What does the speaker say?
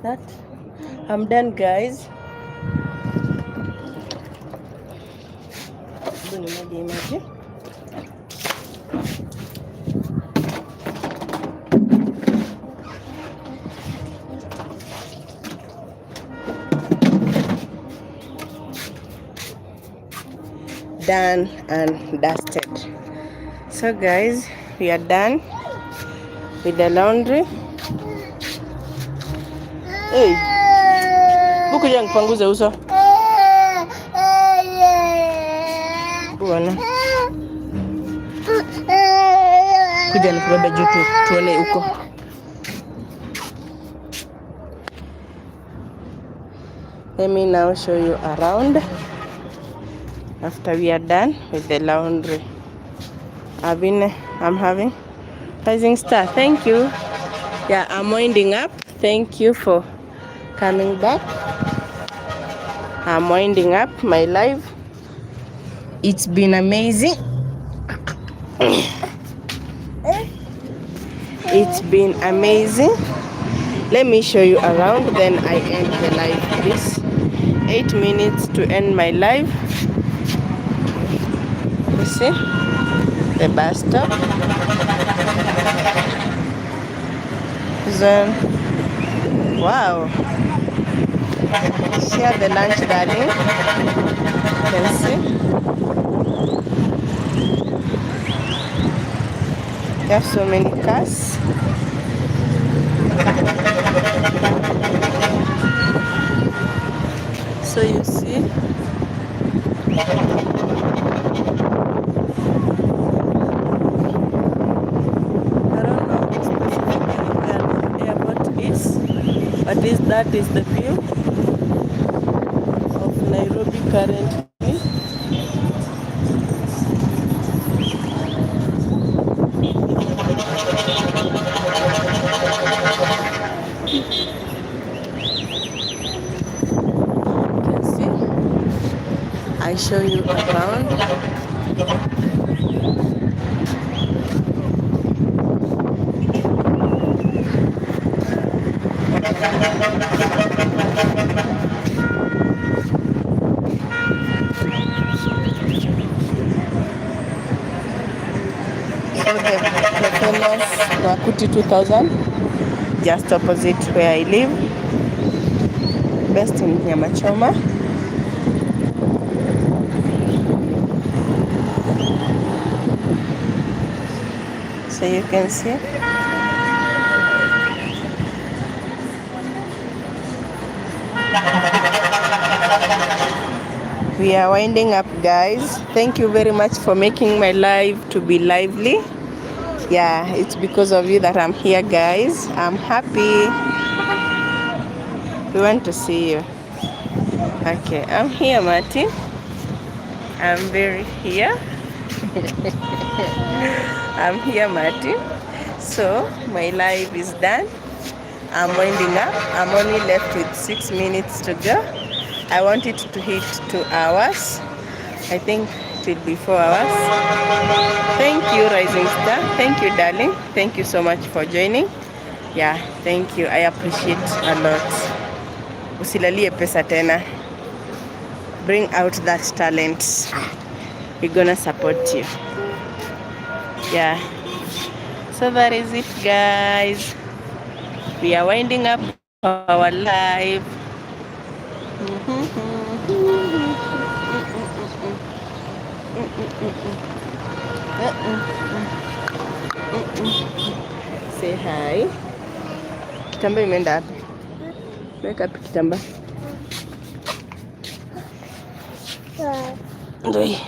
that. I'm done, guys. Done and dusted. So guys, we are done with the laundry. Hey, buku jangan panguza uso. Buana. Kuja nikubebe juu tuone huko. Let me now show you around after we are done with the laundry. I'm having Rising Star. Thank you. Yeah, I'm winding up. Thank you for coming back. I'm winding up my live. It's been amazing. It's been amazing. Let me show you around, then I end the live, please. 8 minutes to end my live. You see the bus stop. Then, wow. Share the lunch, darling. You can see. There are so many cars. So you see. That is the view of Nairobi currently. You can see. I show you around. The famous Nakuti 2000, just opposite where I live, best in Nyamachoma. So you can see. We are winding up, guys. Thank you very much for making my live to be lively. Yeah, it's because of you that I'm here, guys. I'm happy. We want to see you. Okay, I'm here, Martin. I'm very here. I'm here, Martin. So my live is done. I'm winding up. I'm only left with 6 minutes to go. I want it to hit 2 hours. I think it will be 4 hours. Thank you, Rising Star. Thank you, darling. Thank you so much for joining. Yeah, thank you. I appreciate a lot. Usilalie pesa tena. Bring out that talent. We're gonna support you. Yeah. So that is it, guys. We are winding up our live. Say hi. Kitamba imeenda wapi? Weka wapi kitamba? Ndio.